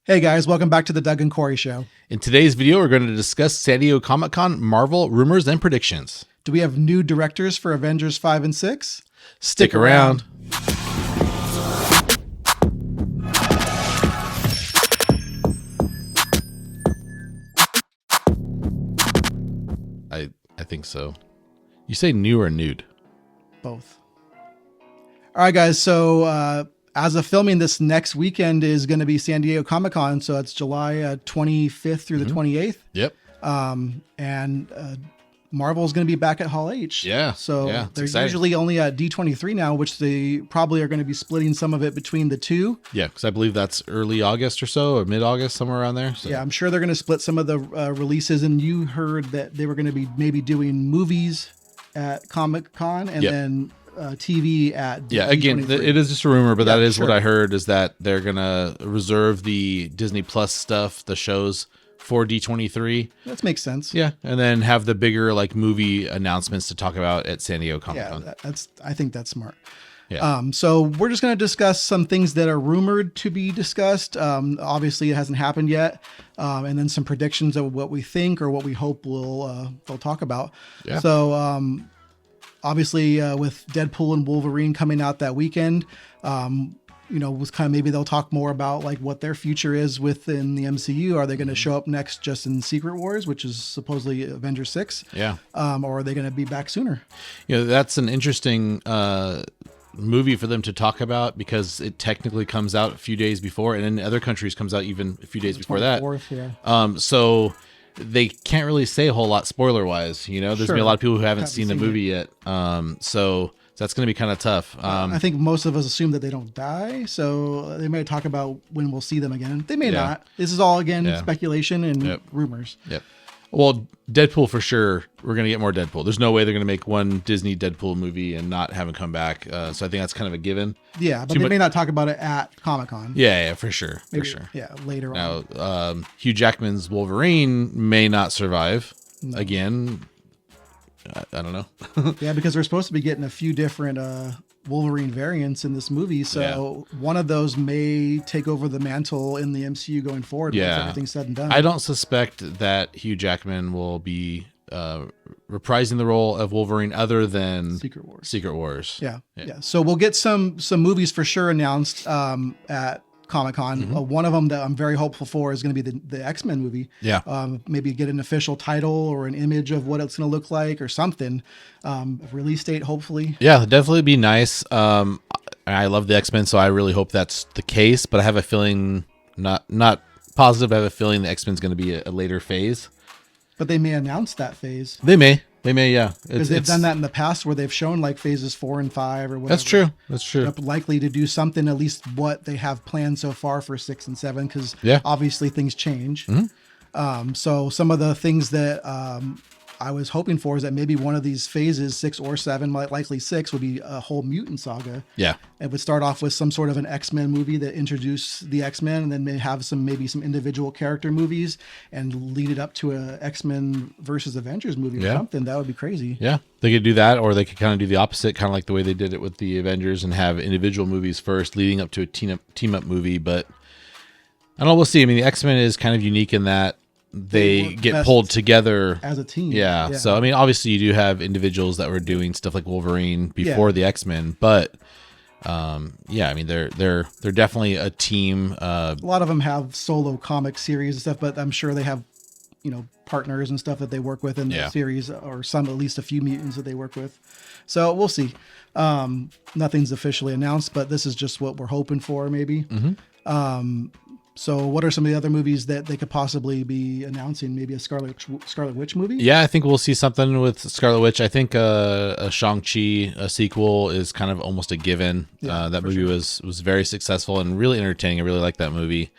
Hey guys, welcome back to the Doug and Corey Show. In today's video, we're going to discuss San Diego Comic-Con, Marvel, rumors, and predictions. Do we have new directors for Avengers 5 and 6? Stick around. I think so. You say new or nude? Both. All right, guys. So as of filming, this next weekend is going to be San Diego Comic-Con. So it's July 25th through the 28th. Yep. And Marvel is going to be back at Hall H. Yeah. So yeah, they're exciting. usually only at D23 now, which they probably are going to be splitting some of it between the two. Yeah, because I believe that's early August or so, or mid-August, somewhere around there. So. Yeah, I'm sure they're going to split some of the releases. And you heard that they were going to be maybe doing movies at Comic-Con and then TV at D23. Again, it is just a rumor, but that is what I heard, is that they're going to reserve the Disney Plus stuff, the shows, for D23. That makes sense. Yeah, and then have the bigger like movie announcements to talk about at San Diego Comic-Con. Yeah, I think that's smart. Yeah. So we're just going to discuss some things that are rumored to be discussed. Obviously, it hasn't happened yet. And then some predictions of what we think or what we hope they'll talk about. Yeah. So obviously, with Deadpool and Wolverine coming out that weekend, was kind of maybe they'll talk more about like what their future is within the MCU. Are they going to show up next just in Secret Wars, which is supposedly Avengers 6? Yeah. Or are they going to be back sooner? That's an interesting movie for them to talk about, because it technically comes out a few days before, and in other countries comes out even a few days before that. Yeah. So they can't really say a whole lot spoiler wise. There's gonna be a lot of people who haven't seen the movie yet. So that's going to be kind of tough. I think most of us assume that they don't die, so they may talk about when we'll see them again. They may not. This is all, again, speculation and rumors. Yep. Well, Deadpool for sure. We're going to get more Deadpool. There's no way they're going to make one Disney Deadpool movie and not have him come back. So I think that's kind of a given. Yeah, but they may not talk about it at Comic-Con. Yeah, for sure. Maybe, for sure. Yeah, later on. Now, Hugh Jackman's Wolverine may not survive again. I don't know. Yeah, because we're supposed to be getting a few different Wolverine variants in this movie. So one of those may take over the mantle in the MCU going forward once everything's said and done. I don't suspect that Hugh Jackman will be reprising the role of Wolverine other than Secret Wars. Yeah. So we'll get some movies for sure announced at Comic-Con. One of them that I'm very hopeful for is going to be the X-Men movie. Yeah. Maybe get an official title or an image of what it's going to look like or something. Release date, hopefully. Yeah, definitely be nice. I love the X-Men, so I really hope that's the case, but I have a feeling, not positive, I have a feeling the X-Men's going to be a later phase. But they may announce that phase. They may, yeah. Because they've done that in the past where they've shown like phases 4 and 5 or whatever. That's true. They're likely to do something, at least what they have planned so far for 6 and 7, because obviously things change. So some of the things that I was hoping for is that maybe one of these phases, 6 or 7, likely 6, would be a whole mutant saga. Yeah. It would start off with some sort of an X-Men movie that introduced the X-Men, and then may have maybe some individual character movies and lead it up to a X-Men versus Avengers movie or something. That would be crazy. Yeah. They could do that, or they could kind of do the opposite, kind of like the way they did it with the Avengers, and have individual movies first leading up to a team up movie. But I don't know, we'll see. I mean, the X-Men is kind of unique in that they get pulled together as a team. Yeah. So, I mean, obviously you do have individuals that were doing stuff like Wolverine before the X-Men, but I mean, they're definitely a team. A lot of them have solo comic series and stuff, but I'm sure they have, partners and stuff that they work with in the series, or at least a few mutants that they work with. So we'll see. Nothing's officially announced, but this is just what we're hoping for, maybe. So what are some of the other movies that they could possibly be announcing? Maybe a Scarlet Witch movie? Yeah, I think we'll see something with Scarlet Witch. I think a Shang-Chi sequel is kind of almost a given. That movie was very successful and really entertaining. I really like that movie.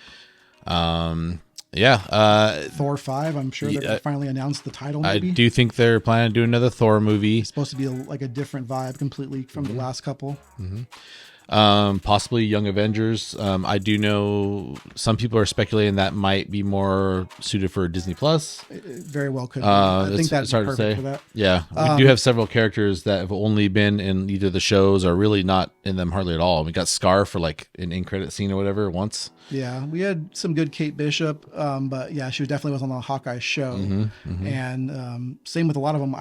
Thor 5, I'm sure they're going to finally announce the title, maybe. I do think they're planning to do another Thor movie. It's supposed to be a different vibe completely from the last couple. Possibly Young Avengers. I do know some people are speculating that might be more suited for Disney Plus. It very well could be. I think that's hard perfect to say. for that. Yeah, we do have several characters that have only been in either the shows or really not in them hardly at all. We got Scar for like an in-credit scene or whatever once. Yeah, we had some good Kate Bishop, but yeah, she definitely was on the Hawkeye show, and same with a lot of them.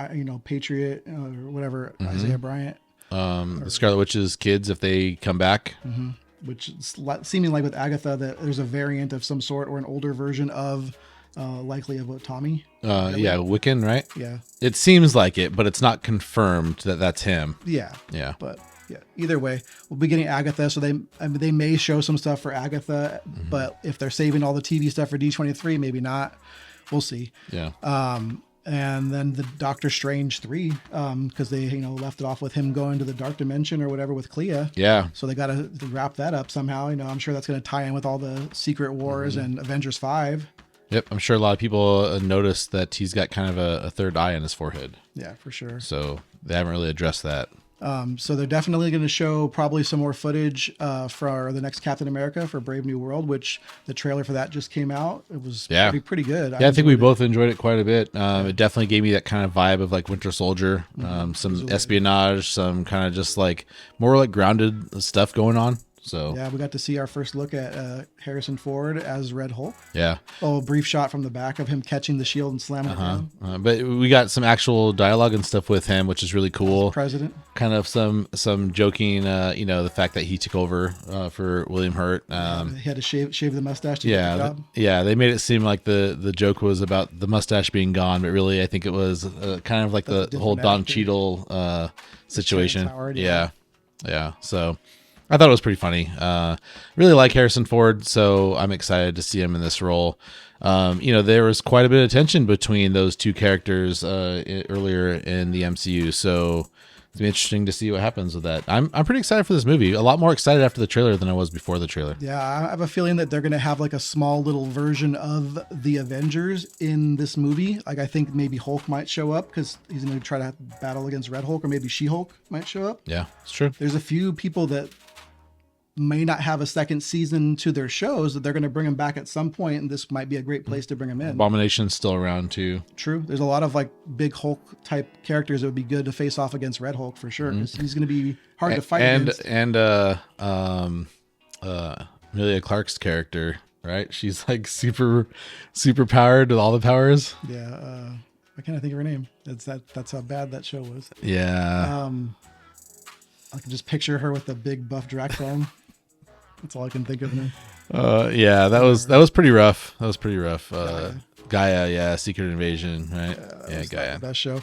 Patriot or whatever, Isaiah Bryant. The Scarlet Witch's kids, if they come back. Which is seeming like with Agatha that there's a variant of some sort or an older version of likely of Tommy. Yeah, Wiccan, right? Yeah. It seems like it, but it's not confirmed that that's him. Yeah. Yeah. But yeah, either way, we'll be getting Agatha. So they may show some stuff for Agatha, but if they're saving all the TV stuff for D23, maybe not. We'll see. Yeah. And then the Doctor Strange 3, because they left it off with him going to the dark dimension or whatever with Clea. Yeah. So they got to wrap that up somehow. I'm sure that's going to tie in with all the Secret Wars and Avengers 5. Yep. I'm sure a lot of people noticed that he's got kind of a third eye on his forehead. Yeah, for sure. So they haven't really addressed that. So they're definitely going to show probably some more footage for the next Captain America for Brave New World, which the trailer for that just came out. It was pretty good. Yeah, I think we both enjoyed it quite a bit. It definitely gave me that kind of vibe of like Winter Soldier, some espionage, some kind of just like more like grounded stuff going on. So yeah, we got to see our first look at Harrison Ford as Red Hulk. Yeah. Oh, a brief shot from the back of him catching the shield and slamming it down. But we got some actual dialogue and stuff with him, which is really cool. President. Kind of some joking, the fact that he took over for William Hurt. He had to shave the mustache to get the job. Yeah, they made it seem like the joke was about the mustache being gone, but really I think it was kind of like the whole Don Cheadle situation. Yeah. So I thought it was pretty funny. Really like Harrison Ford, so I'm excited to see him in this role. There was quite a bit of tension between those two characters earlier in the MCU, so it's be interesting to see what happens with that. I'm pretty excited for this movie. A lot more excited after the trailer than I was before the trailer. Yeah, I have a feeling that they're going to have like a small little version of the Avengers in this movie. Like I think maybe Hulk might show up because he's going to try to battle against Red Hulk, or maybe She-Hulk might show up. Yeah, it's true. There's a few people that may not have a second season to their shows that they're going to bring them back at some point, and this might be a great place to bring them in. Abomination's still around too. True. There's a lot of like big Hulk type characters that would be good to face off against Red Hulk for sure. He's going to be hard to fight against. And Emilia Clarke's character, right? She's like super powered with all the powers. Yeah. I can't think of her name. That's how bad that show was. Yeah. I can just picture her with the big buff Drax arm. That's all I can think of now. Yeah, that was pretty rough. Gaia, yeah, Secret Invasion, right? Yeah, Gaia. The best show.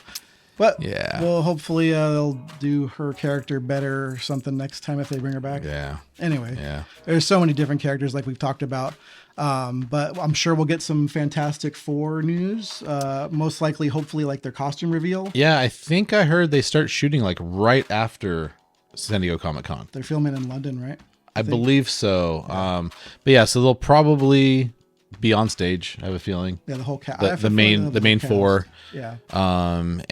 But yeah, well, hopefully they'll do her character better or something next time if they bring her back. Yeah. Anyway, yeah, there's so many different characters like we've talked about. But I'm sure we'll get some Fantastic Four news. Most likely, hopefully, like their costume reveal. Yeah, I think I heard they start shooting like right after San Diego Comic-Con. They're filming in London, right? I believe so. Yeah. But yeah, so they'll probably be on stage. I have a feeling. Yeah, the whole cast. The main four. Yeah. And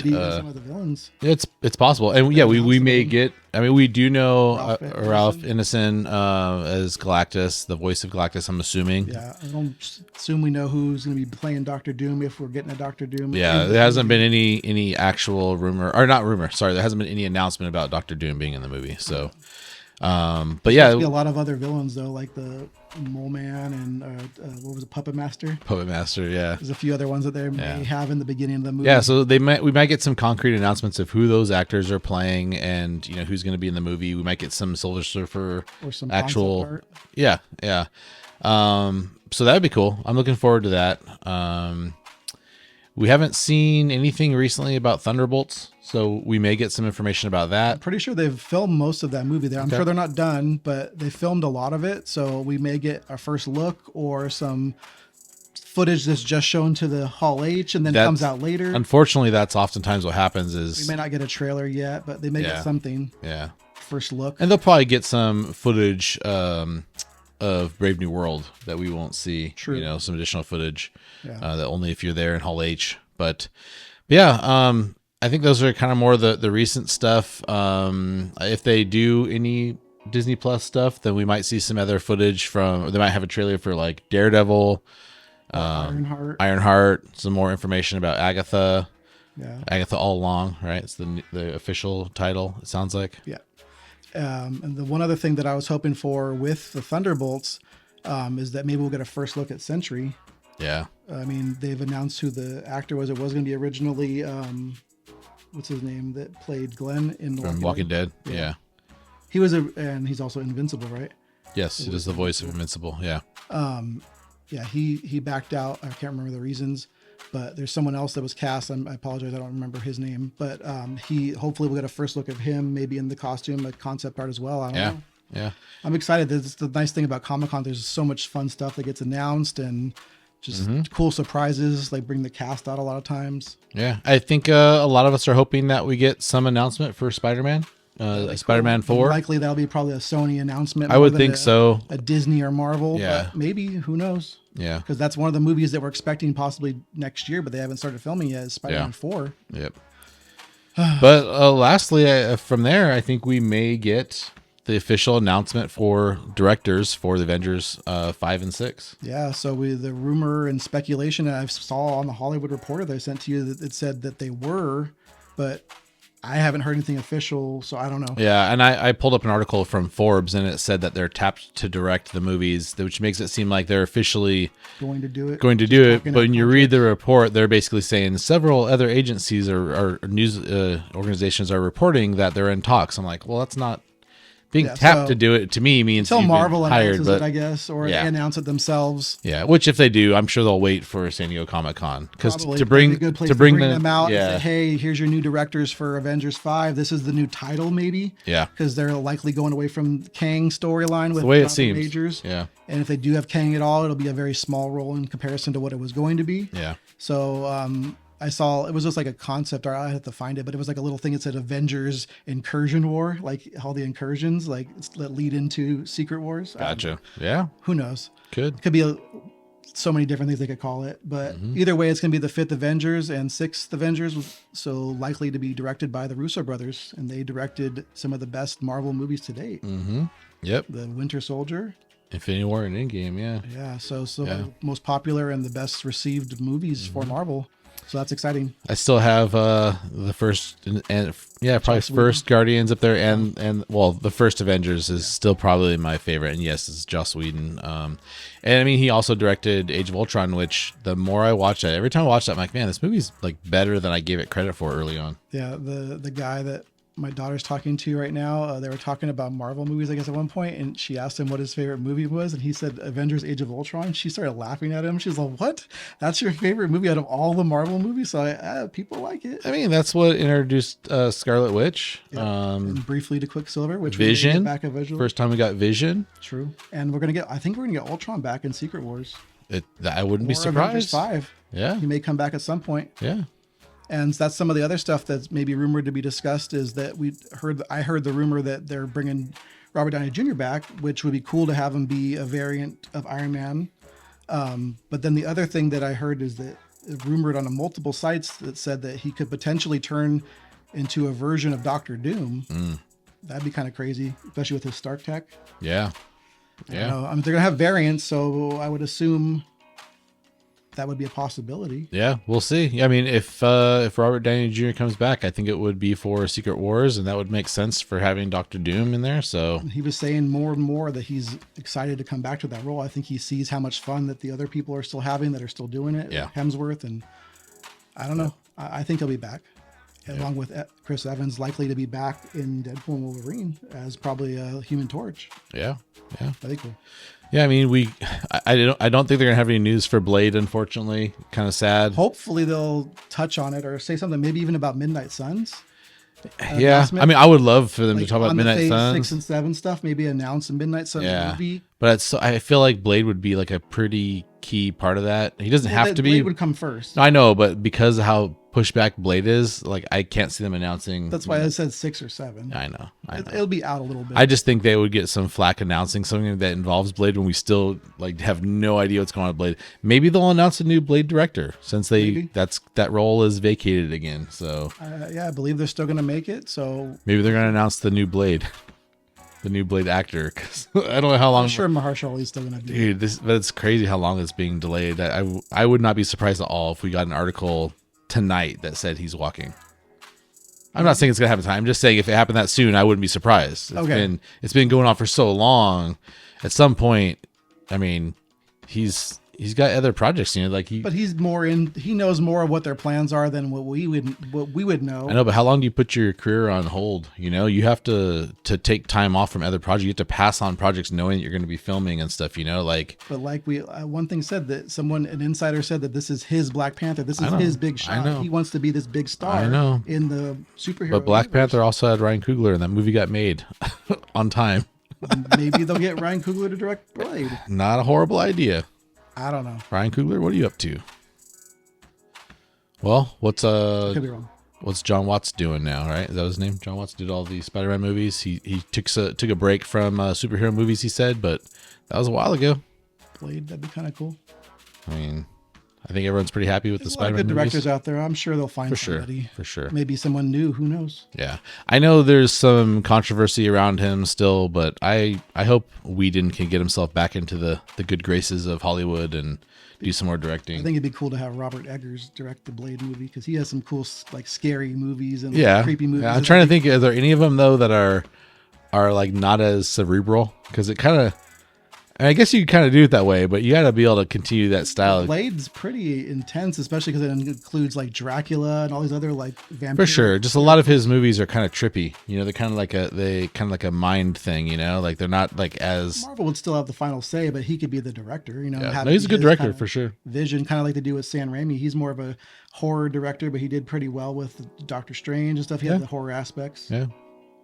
maybe some of the villains. It's possible, and yeah, we may get. I mean, we do know Ralph Ineson as Galactus, the voice of Galactus. I'm assuming. Yeah, I don't assume we know who's going to be playing Doctor Doom if we're getting a Doctor Doom. Yeah, there hasn't been any actual rumor, or not rumor. Sorry, there hasn't been any announcement about Doctor Doom being in the movie. So. But yeah, there's be a lot of other villains though, like the Mole Man and what was it, Puppet Master? Yeah. There's a few other ones that they may have in the beginning of the movie. Yeah, so we might get some concrete announcements of who those actors are playing, and who's going to be in the movie. We might get some Silver Surfer or some actual art. Yeah. So that'd be cool. I'm looking forward to that. We haven't seen anything recently about Thunderbolts, so we may get some information about that. I'm pretty sure they've filmed most of that movie there. I'm sure they're not done, but they filmed a lot of it, so we may get a first look or some footage that's just shown to the Hall H and then comes out later. Unfortunately, that's oftentimes what happens is... We may not get a trailer yet, but they may get something. Yeah. First look. And they'll probably get some footage of Brave New World that we won't see. True. Some additional footage that only if you're there in Hall H. But yeah, I think those are kind of more the recent stuff. If they do any Disney Plus stuff, then we might see some other footage from, or they might have a trailer for like Daredevil, Ironheart, some more information about Agatha. Yeah. Agatha All Along, right? It's the official title, it sounds like. Yeah. And the one other thing that I was hoping for with the Thunderbolts is that maybe we'll get a first look at Sentry. Yeah. I mean, they've announced who the actor was. It was going to be originally, what's his name, that played Glenn in Walking Dead. Yeah. He was and he's also Invincible, right? Yes, he does the voice of Invincible. Yeah. Yeah, he backed out. I can't remember the reasons, but there's someone else that was cast. I apologize, I don't remember his name, but he hopefully we'll get a first look of him, maybe in the costume, a concept art as well. I don't know. Yeah. I'm excited. That's the nice thing about Comic-Con. There's so much fun stuff that gets announced and just cool surprises. Like bring the cast out a lot of times. Yeah, I think a lot of us are hoping that we get some announcement for Spider-Man. Spider-Man 4. Likely that'll be probably a Sony announcement. I would think so. A Disney or Marvel. Yeah. But maybe, who knows? Yeah. Because that's one of the movies that we're expecting possibly next year, but they haven't started filming yet, is Spider-Man 4. Yep. But lastly, from there, I think we may get the official announcement for directors for the Avengers 5 and 6. Yeah, so the rumor and speculation I saw on the Hollywood Reporter that I sent to you, that it said that they were, but I haven't heard anything official, so I don't know. Yeah, and I pulled up an article from Forbes, and it said that they're tapped to direct the movies, which makes it seem like they're officially going to do it. But when you read the report, they're basically saying several other agencies or news organizations are reporting that they're in talks. I'm like, well, that's not... Being tapped to do it, to me, means until Marvel hired, announces it, I guess, or announce it themselves. Yeah, which if they do, I'm sure they'll wait for San Diego Comic-Con, because to bring them out. And say, hey, here's your new directors for Avengers 5. This is the new title, maybe. Yeah, because they're likely going away from Kang's storyline with the way it seems. Majors. Yeah, and if they do have Kang at all, it'll be a very small role in comparison to what it was going to be. Yeah. So I saw, it was just like a concept art. I had to find it, but it was like a little thing that said Avengers Incursion War, like all the incursions that lead into Secret Wars. Gotcha. Yeah. Who knows? Could be so many different things they could call it, but either way, it's going to be the 5th Avengers and 6th Avengers. So likely to be directed by the Russo brothers, and they directed some of the best Marvel movies to date. Yep. The Winter Soldier, Infinity War, and Endgame. Yeah. Yeah. So most popular and the best received movies for Marvel. So that's exciting. I still have the first and probably first Guardians up there, and the first Avengers is still probably my favorite. And yes, it's Joss Whedon. And I mean, he also directed Age of Ultron, which the more I watch that, every time I watch that, I'm like, man, this movie's like better than I gave it credit for early on. Yeah, the guy that my daughter's talking to right now, they were talking about Marvel movies, I guess, at one point, and she asked him what his favorite movie was, and he said Avengers Age of Ultron. She started laughing at him. She's like, what? That's your favorite movie out of all the Marvel movies? So people like it. I mean, that's what introduced Scarlet Witch. And briefly to Quicksilver, which Vision. Back eventually. First time we got Vision. True. And I think we're going to get Ultron back in Secret Wars. I wouldn't be surprised. Avengers 5. Yeah. He may come back at some point. Yeah. And that's some of the other stuff that's maybe rumored to be discussed, is that I heard the rumor that they're bringing Robert Downey Jr. back, which would be cool to have him be a variant of Iron Man. But then the other thing that I heard is that rumored on multiple sites that said that he could potentially turn into a version of Doctor Doom. That'd be kind of crazy, especially with his Stark tech. Yeah. Yeah. I mean, they're going to have variants, so I would assume that would be a possibility. Yeah, we'll see. I mean, if Robert Downey Jr. comes back, I think it would be for Secret Wars, and that would make sense for having Doctor Doom in there. So he was saying more and more that he's excited to come back to that role. I think he sees how much fun that the other people are still having, that are still doing it. Yeah. Hemsworth, and I don't know. I think he'll be back, along with Chris Evans, likely to be back in Deadpool and Wolverine as probably a Human Torch. Yeah. I think cool. Yeah, I mean, I don't think they're gonna have any news for Blade, unfortunately. Kind of sad. Hopefully they'll touch on it or say something, maybe even about Midnight Suns. Yeah, I mean, I would love for them to talk about Midnight Suns, 6 and 7 stuff. Maybe announce a Midnight Suns movie. But I feel like Blade would be like a pretty key part of that. He doesn't have to be. Blade would come first. I know, but because of how pushback Blade is, like, I can't see them announcing. That's why I said 6 or 7. I know. It'll be out a little bit. I just think they would get some flack announcing something that involves Blade when we still have no idea what's going on with Blade. Maybe they'll announce a new Blade director, since that role is vacated again. So I believe they're still going to make it. So maybe they're going to announce the new Blade. the new Blade actor. 'Cause I don't know how long. I'm sure Mahershala is still gonna be. Dude, but it's crazy how long it's being delayed. I would not be surprised at all if we got an article tonight that said he's walking. I'm not saying it's gonna happen tonight. I'm just saying if it happened that soon, I wouldn't be surprised. It's been going on for so long. At some point, I mean, he's got other projects, But he's more he knows more of what their plans are than what we would know. I know, but how long do you put your career on hold? You have to take time off from other projects. You have to pass on projects knowing that you're going to be filming and stuff. But like one thing said that an insider said that this is his Black Panther. This is his big shot. He wants to be this big star. I know. In the superhero. But Black Panther also had Ryan Coogler, and that movie got made on time. Maybe they'll get Ryan Coogler to direct Blade. Not a horrible idea. I don't know. Ryan Coogler, what are you up to? Well, what's Could be wrong. What's John Watts doing now, right? Is that his name? John Watts did all the Spider-Man movies. He took a break from superhero movies, he said, but that was a while ago. Blade, that'd be kind of cool. I mean, I think everyone's pretty happy with the Spider-Man good movies. directors out there. I'm sure they'll find somebody. For sure. Maybe someone new. Who knows? Yeah. I know there's some controversy around him still, but I hope Whedon can get himself back into the good graces of Hollywood and do some more directing. I think it'd be cool to have Robert Eggers direct the Blade movie because he has some cool, like, scary movies and creepy movies. Yeah, I'm trying to think, are there any of them though that are like not as cerebral? Because it kind of, I guess you kind of do it that way, but you got to be able to continue that style. Blade's pretty intense, especially because it includes like Dracula and all these other like vampire. For sure, just a lot of his movies are kind of trippy. They're kind of like a mind thing. Like they're not like as. Marvel would still have the final say, but he could be the director. No, he's a good director for sure. Vision, kind of like they do with Sam Raimi. He's more of a horror director, but he did pretty well with Doctor Strange and stuff. He had the horror aspects. Yeah.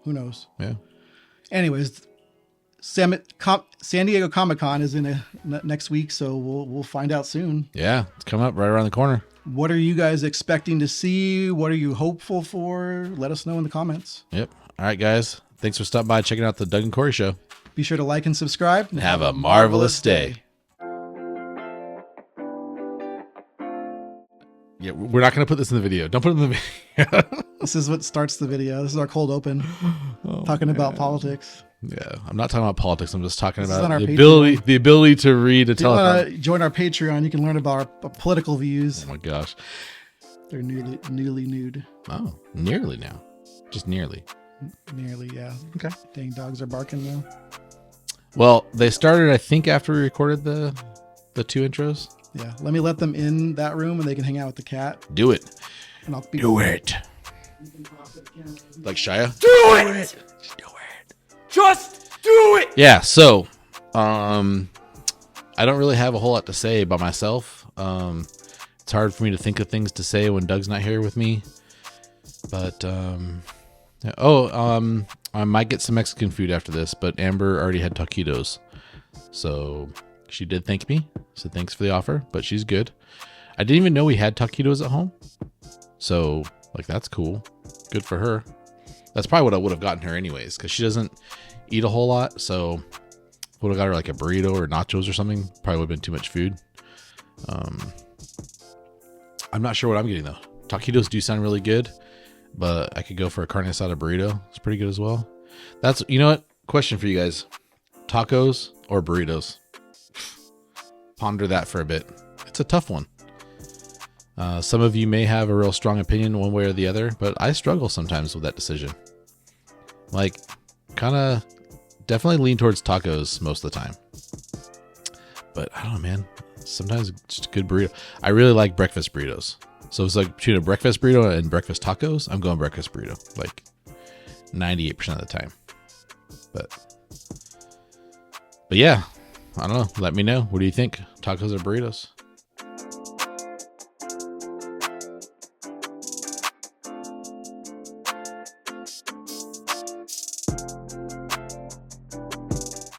Who knows? Yeah. Anyways. San Diego Comic-Con is in next week, so we'll find out soon. Yeah, it's coming up right around the corner. What are you guys expecting to see? What are you hopeful for? Let us know in the comments. Yep. All right, guys. Thanks for stopping by checking out the Doug and Corey Show. Be sure to like and subscribe. And have a marvelous day. Yeah, we're not going to put this in the video. Don't put it in the video. This is what starts the video. This is our cold open. Talking about politics. Yeah, I'm not talking about politics. I'm just talking about the ability to read a teleprompter. Join our Patreon. You can learn about our political views. Oh my gosh, they're newly nude. Oh, nearly now, just nearly. Nearly, yeah. Okay. Dang, dogs are barking now. Well, they started, I think, after we recorded the 2 intros. Yeah, let them in that room and they can hang out with the cat. Do it. And I'll be do it. Like Shia. Do it. Just do it. Yeah, so I don't really have a whole lot to say about myself. It's hard for me to think of things to say when Doug's not here with me. But I might get some Mexican food after this, but Amber already had taquitos. So she did thank me. So thanks for the offer, but she's good. I didn't even know we had taquitos at home. So like that's cool. Good for her. That's probably what I would have gotten her anyways, because she doesn't eat a whole lot. So would have got her like a burrito or nachos or something. Probably would have been too much food. I'm not sure what I'm getting though. Taquitos do sound really good, but I could go for a carne asada burrito. It's pretty good as well. That's, you know what? Question for you guys. Tacos or burritos? Ponder that for a bit. It's a tough one. Some of you may have a real strong opinion one way or the other, but I struggle sometimes with that decision. Like, kind of definitely lean towards tacos most of the time. But I don't know, man. Sometimes just a good burrito. I really like breakfast burritos. So it's like between a breakfast burrito and breakfast tacos, I'm going breakfast burrito. Like 98% of the time. But yeah, I don't know. Let me know. What do you think? Tacos or burritos?